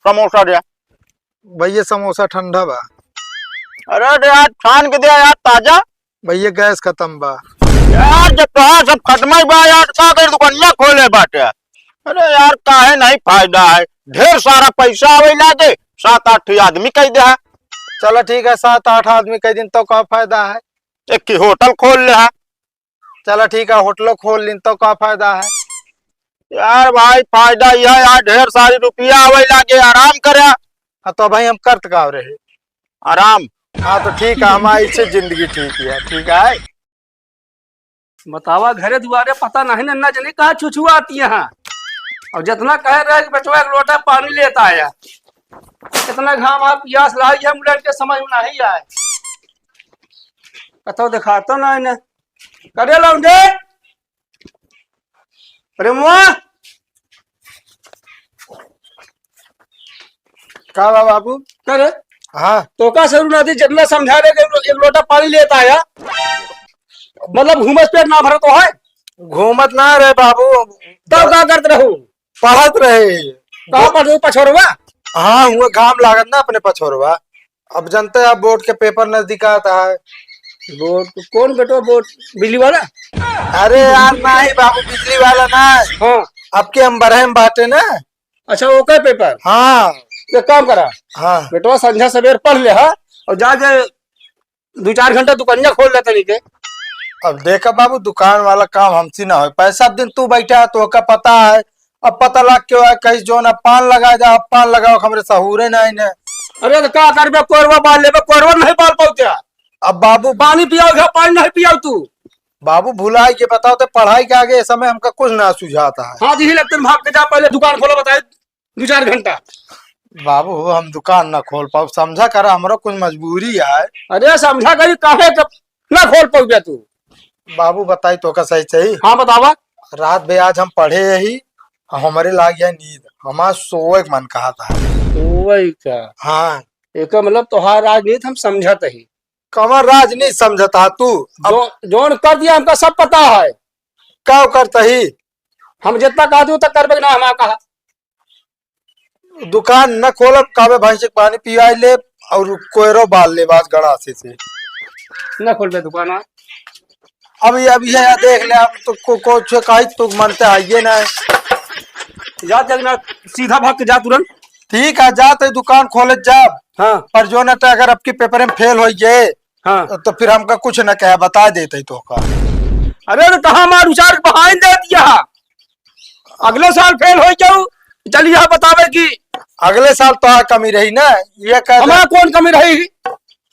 समोसा दे। भैया समोसा ठंडा बा। अरे दे यार, छान के दे यार, ताजा। भैया गैस खत्म बा। यार जब कहा सब खत्म ही बा यार, का कर दुकानिया खोले बाटे। अरे यार काहे नहीं फायदा है, ढेर सारा पैसा आवे लागे, 7-8 आदमी कह दे है। चलो ठीक है, 7-8 आदमी कई दिन तो का फायदा है। एक की होटल खोल ले है। चलो ठीक है, होटलो खोल लीन तो का फायदा है। यार भाई फायदा यह है यार, ढेर सारी रुपया आवे लागे, आराम करे। हाँ तो भाई हम करत का रहे आराम। हाँ तो ठीक है, हमारी से जिंदगी ठीक है। ठीक है, बतावा घरे दुआरे पता नहीं नन्ना जने कहा छुछुआ आती है। और जितना कह रहे कि बचवा एक लोटा पानी लेता आया, इतना घाम आप प्यास लाई है, मुझे के समझ में नहीं आए। कतो दिखाता ना इन्हें करे लौंडे। अरे मुआ का बा बाबू? करे हाँ तो का सरू नदी जितना समझा रहे कि एक लोटा पानी लेता आया, मतलब घूमस पेट ना भरे तो है। घूमत ना रहे बाबू, तब का करते रहो? पढ़त रहे। कहाँ पर पछोरवा? हाँ हुआ घाम लागत ना अपने पछोरवा। अब जानते हैं, आप बोर्ड के पेपर नजदीक आता है। बोर्ड कौन बेटो? बोर्ड बिजली वाला? अरे यार ना ही बाबू, बिजली वाला ना। हाँ आपके हम बरहम बाटे ना। अच्छा वो क्या पेपर? हाँ एक काम करा हाँ बेटवा, संध्या सवेर पढ़ ले हा, और जाके 2-4 घंटा दुकानिया खोल ले तरीके। अब देखा बाबू, दुकान वाला काम हमसे ना हो। पैसा दिन तू बैठा है तो का पता है। अब पता लग क्यों है, कहीं जो ना पान लगा जा, पान लगाओ हमरे सहूरे नहीं ने। अरे तो का कर बे, कोरवा बाल ले बे, कोरवा नहीं बाल पाऊत्या। अब बाबू पानी पियाओ, पानी नहीं पियाओ तू। बाबू भुलाई के बताओ तो पढ़ाई के आगे इस समय हमका कुछ ना सुझाता है। हाँ जी लगते भाग के जा, पहले दुकान खोलो, बताए 2-4 घंटा। बाबू हम दुकान ना खोल पाओ, समझा करा, हमारा कुछ मजबूरी है। अरे समझा करी काहे कब ना खोल पाऊत्या तू। बाबू बताई तो का सही सही। हाँ बतावा। रात बे आज हम पढ़े यही, हमारे लाग गया नींद, हमारा सोए के मन कहा था। वही का हाँ एक मतलब तोहार राजनीति हम समझत ही। कमर राज नहीं समझता तू। अब जोन कर दिया हमका सब पता है। क्या करता ही, हम जितना कहा तू तक करबे ना, हमारा कहा। दुकान न खोलब, काबे भैंस के पानी पिया ले और कोयरो बाल ले बाज गड़ासे से। ना खोल बे दुकान। अभी है देख ले, अब तो कुछ कही तू मनते आइए ना। जा जगना, सीधा भाग के जा तुरंत। ठीक है, जाते दुकान खोले जाब। हाँ पर जो न तो अगर आपकी पेपर में फेल हो गए हाँ। तो फिर हमका कुछ न कहे, बता देते तो का। अरे तो कहा मार उचार बहाइन दे दिया, अगले साल फेल हो जाऊ। चलिए यहाँ बतावे कि अगले साल तो कमी रही ना, ये कह हमारा कौन कमी रही?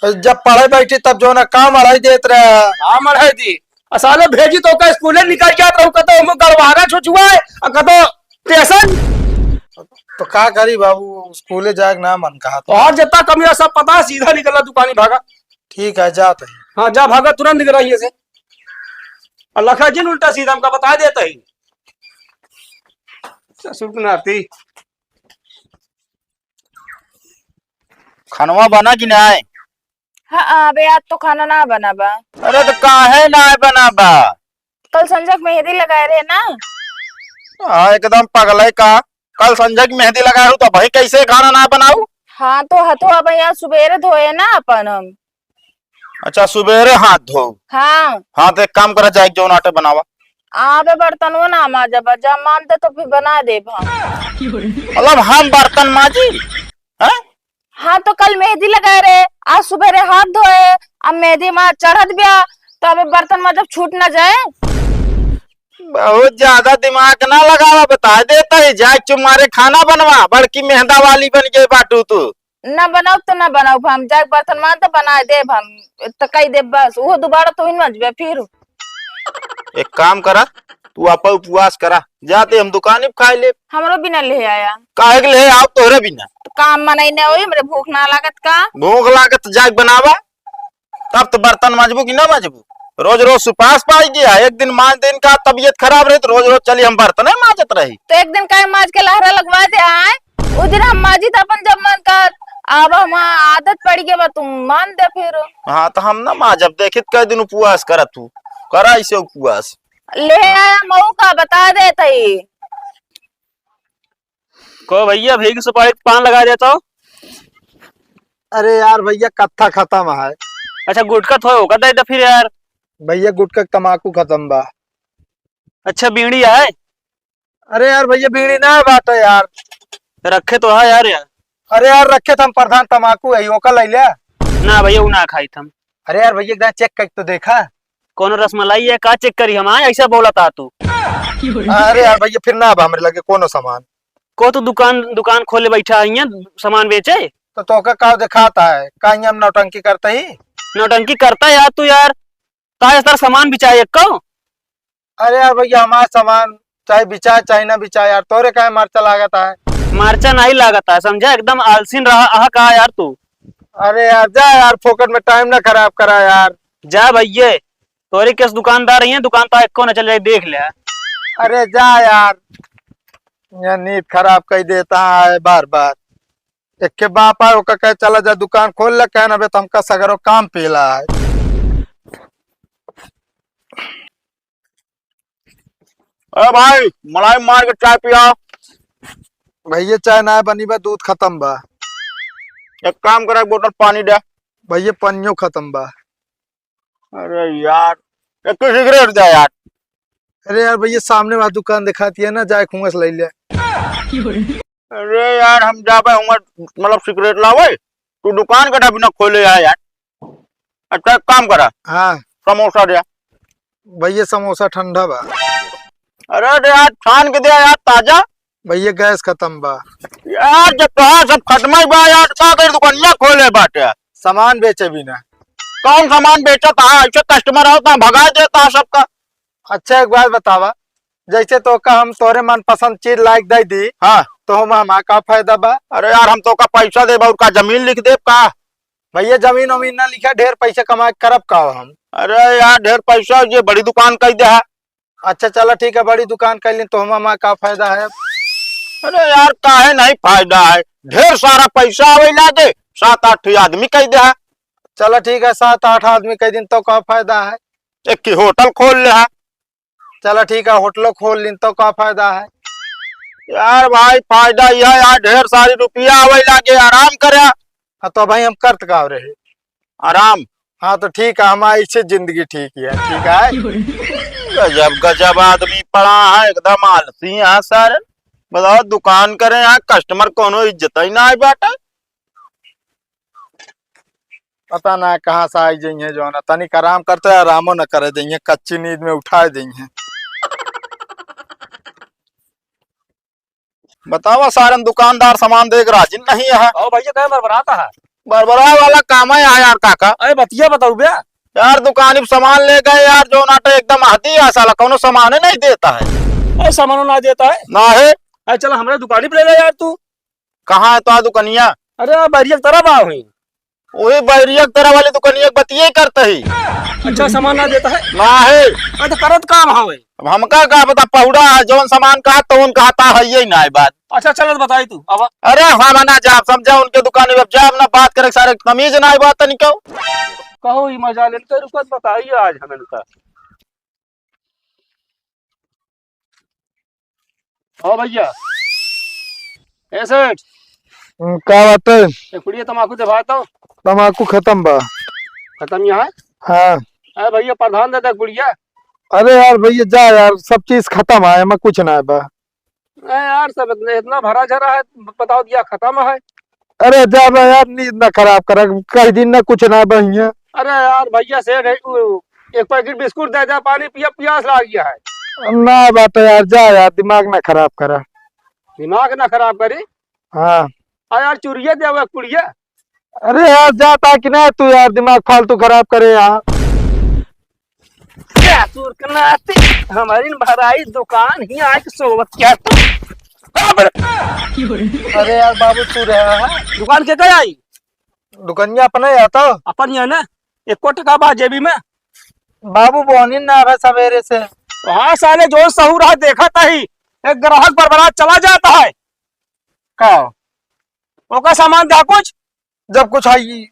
जब पढ़े बैठी तब जो ना काम अड़ाई देते रहे। हाँ मर दी असाले भेजी तो का स्कूले निकल गया, तो कतो हम गड़वारा छुछुआ है और कतो स्टेशन। तो का करी बाबू, स्कूले जाए ना मन कहा तो और जितना कमी है सब पता है, सीधा निकला दुकानी भागा। ठीक है जाते हैं। हाँ जा भागा तुरंत निकल रही से। और लखा जी उल्टा सीधा हमका बता देता ही। ससुर नाती खानवा बना कि नहीं? हाँ अबे आज तो खाना ना बना बा। अरे तो काहे ना बना बा? कल संजय को मेहंदी लगाए रहे ना। हाँ एकदम पगले का, कल संजय की मेहंदी लगा हूँ तो भाई कैसे खाना ना बनाऊ? हाँ तो हथो अब यहाँ सुबेरे धोए ना अपन हम। अच्छा सुबेरे हाथ धो। हाँ हाँ तो एक काम करा जाए, जो आटे बनावा। आबे बर्तन वो ना माँ जब जब मानते तो फिर बना दे हम। मतलब हम बर्तन माजी हैं? हाँ तो कल मेहंदी लगाए रहे, आज सुबेरे हाथ धोए, अब मेहंदी माँ चढ़त गया तो अबे बर्तन में जब छूट ना जाए। बहुत ज्यादा दिमाग ना लगावा, बता देता है जाए तुम्हारे खाना बनवा, बड़की मेहंदा वाली बन गई बाटू तू। ना बनाओ तो ना बनाओ, हम जाके बर्तन मान तो बना दे हम, तो कही दे बस, वो दोबारा तो ही मजबे फिर। एक काम करा, तू आप उपवास करा, जाते हम दुकान पे खाई ले। हमरो बिना ले आया काहे के ले आओ तोहरे बिना? तो काम मनाई ना होई, मेरे भूख ना लागत का। भूख लागत जाग बनावा, तब तो बर्तन मांजबू कि ना मांजबू? रोज रोज सुपास पाई गया, एक दिन मान दिन का तबीयत खराब रही तो रोज रोज चली हम बर्तन मांजत रही। तो एक दिन काय माज के लहरा लगवा दे आए, उस दिन हम माजी था अपन जब मन का, अब हम आदत पड़ गई तुम मान दे फिर। हाँ तो हम ना माजब, देखित कई दिन उपवास करा, तू करा इसे उपवास। ले आया मऊ का बता दे तई। को भैया भीग सुपारी पान लगा देता हो। अरे यार भैया कत्था खत्म है। अच्छा गुटखा थोड़ा होगा था फिर यार। भैया गुटखा तमाकू खत्म बा। अच्छा बीड़ी है। अरे यार भैया बीड़ी ना है बात है यार। रखे तो है यार। अरे यार रखे थे हम प्रधान तमाकू है ओका ले लिया। ना भैया वो ना खाई थम। अरे यार भैया एकदम चेक कर तो देखा। कौन रसमलाई है का चेक करी हम ऐसा बोला था तू। अरे यार भैया फिर ना हमरे लगे कोनो सामान को तो दुकान दुकान खोले बैठा है सामान बेचे। तो तोका का दिखाता है कहीं हम नौटंकी करते ही। नौटंकी करता है यार तू यार। तार सामान बिचाए को। अरे यार भैया हमारा सामान चाहे बिचाए चाहे ना बिचाए यार तोरे का मर्चा लागता है। मार्चा नहीं लागता है समझा एकदम आलसीन रहा आह कहा यार तू। अरे यार जा यार फोकट में टाइम ना खराब करा यार। जा भैया तोरे किस दुकानदार है दुकान पर को न चल जाए देख ले। अरे जा यार ये नींद खराब कर देता है बार बार। एक के बाप आए ओका कहे चला जा दुकान खोल ले कहना बे तुमका सगरो काम पीला है। अरे भाई मलाई मार के चाय पिया। भैया चाय ना बनी बा दूध खत्म बा। एक काम करा एक बोतल पानी दे। भैया पनियो खत्म बा। अरे यार एक तो सिगरेट दे यार। अरे यार भैया सामने वहां दुकान दिखाती है ना जाए खुंगस ले ले। अरे यार हम जाबे हम मतलब सिगरेट लावे तू दुकान का बिना खोले है यार। अच्छा एक काम करा हाँ समोसा दे। भैया समोसा ठंडा बा। अरे दे यार छान के दे यार ताजा। भैया गैस खत्म बा। यार जब कहा सब खत्म ही बा यार का कर दुकानिया खोले बाटे। सामान बेचे बिना कौन सामान बेचा था ऐसे कस्टमर होता भगा देता सबका। अच्छा एक बात बतावा जैसे तो का हम तोरे मनपसंद चीज लायक दे दी हाँ तो हम हमारा का फायदा बा। अरे यार हम तो का पैसा दे का जमीन लिख दे का। भैया जमीन वमीन ना लिखा ढेर पैसे कमा के करब का हम। अरे यार ढेर पैसा ये बड़ी दुकान कह दे है। अच्छा चलो ठीक है बड़ी दुकान कर ली तो हम हमारा का फायदा है। अरे यार काहे नहीं फायदा है ढेर सारा पैसा आवे लागे 7-8 आदमी कह दे है। चलो ठीक है 7-8 आदमी कई दिन तो का फायदा है। एक की होटल खोल ले है। चलो ठीक है होटलो खोल ली तो का फायदा है। यार भाई फायदा यह है यार ढेर सारी रुपया आवे लागे आराम करे। हाँ तो भाई हम करत का रहे आराम। हाँ तो ठीक है हमारी इससे जिंदगी ठीक है ठीक है। गजब गजब आदमी पड़ा है एकदम आलसी है सर। बताओ दुकान करे यहाँ कस्टमर कोनो इज्जत ही ना है बाटा। पता ना कहाँ से आई जाइए जो ना तनिक आराम करते है आरामो न करे देंगे कच्ची नींद में उठा देंगे। बताओ सारन दुकानदार सामान देख राजी नहीं है। ओ भैया कहे बरबराता है। बरबरा वाला काम है यार काका। अरे बतिया बताऊ बे। यार दुकान पे सामान ले गए यार जो नाटे एकदम हदी है साला कोनो सामान नहीं देता है। अरे सामान ना देता है। ना है। अरे चल हमारे दुकान पे ले ले यार तू। कहाँ है तो दुकनिया। अरे बैरिया तरफ आओ ही। वही बैरिया तरह वाली दुकनिया बतिये करते ही। अच्छा सामान ना देता है। ना है। अरे तो करत काम हवे। अब हमका का पता पौड़ा है जौन सामान का तो उन कहता है ये ना है बात। अच्छा चल बताई तू अब। अरे हाँ ना जाब समझा उनके दुकान में जाब ना बात करे सारे तमीज ना है बात नहीं क्यों। कहो ही मजा लेकर रुकत बताइए आज हमें का। ओ भैया ऐसे का बात है एक पुड़िया तमाकू दबा तो। तमाकू खत्म बा। खत्म यहाँ है। हाँ अरे भैया प्रधान देता पुड़िया। अरे यार भैया जा यार सब चीज खत्म है मैं कुछ ना है बा। यार सब इतना भरा झरा है बताओ दिया खत्म है। अरे जा बा यार नींद ना खराब कर कई दिन ना कुछ ना बहिया। अरे यार भैया से एक पैकेट बिस्कुट दे दे पानी पिया प्यास लग गया है। ना बात है यार जा यार दिमाग ना खराब करा। दिमाग ना खराब करी। हाँ यार चुरिया दे हुआ कुड़िया। अरे यार जाता कि ना तू यार दिमाग फालतू खराब करे यार। हमारी भराई दुकान ही आज सोवत क्या तो। अरे यार बाबू तू रहा है दुकान के कहीं आई। दुकनिया अपने आता अपन ये ना एक टका बा जेबी में। बाबू बोनी ना है सवेरे से। हाँ साले जो सहू रहा देखा था ही एक ग्राहक बर्बाद चला जाता है। का ओका सामान था कुछ जब कुछ आई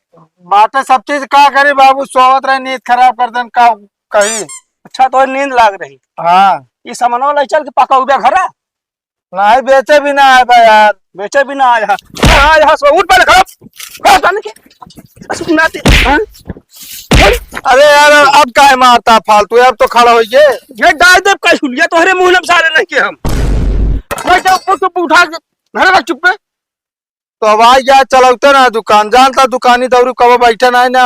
बातें सब चीज का करे बाबू सोवत रहे नींद खराब कर देन का कही। अच्छा तो नींद लाग रही। हाँ ये सामान ले चल के पका हुआ घर नहीं बेचे भी ना है बा यार। बेचे भी ना आया आया सो उठ पहले खड़ा जाने के सुनाते हाँ अरे यार अब काहे मारता फालतू, अब तो खड़ा हो गए। ये डाल दे का छुलिया तोहरे मुंह में सारे नहीं के हम मैं तो उठा के घर रख चुप पे तो अब आ गया चलौते ना दुकान, जानता दुकानी दौरी कब बैठे ना ना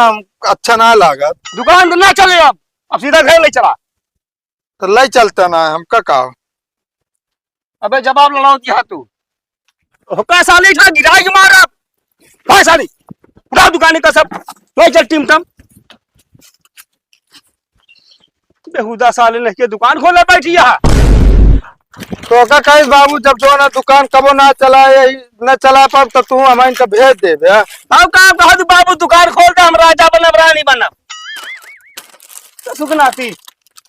अच्छा ना लागत। दुकान तो ना चले अब सीधा घर ले चला तो ले चलते ना हमका कहा। अबे जवाब लड़ाओ दिया तू पैसा ले जा गिरा के मार पैसा नहीं उठा दुकान का सब ले चल टीम तम बेहुदा साले नहीं के दुकान खोले बैठी यहाँ तो का कहीं बाबू जब जो ना दुकान कबो ना चला न चला पाब तो तू हमें इनका भेज दे बे। अब कहा तू बाबू दुकान खोल दे हम राजा बनब रानी बनब तो सुखनाती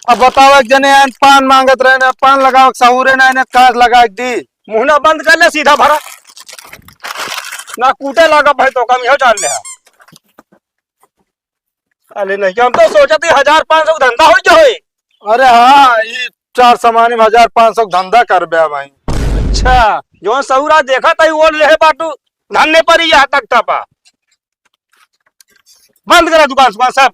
अब बताओ एक जने आन पान मांगत रहे ना, पान लगाओ सहूरे ना इन्हें काट लगा दी। मुहना बंद कर ले सीधा भरा ना कूटे लगा भाई तो कम हो डाल ले अरे नहीं हम तो सोचा थी 1500 धंधा हो जाए। अरे हाँ ये 4 सामान में 1500 धंधा कर बे भाई। अच्छा जो सऊरा देखा था वो ले बाटू धन्ने पर ही यहाँ तक टपा बंद करा दुकान सब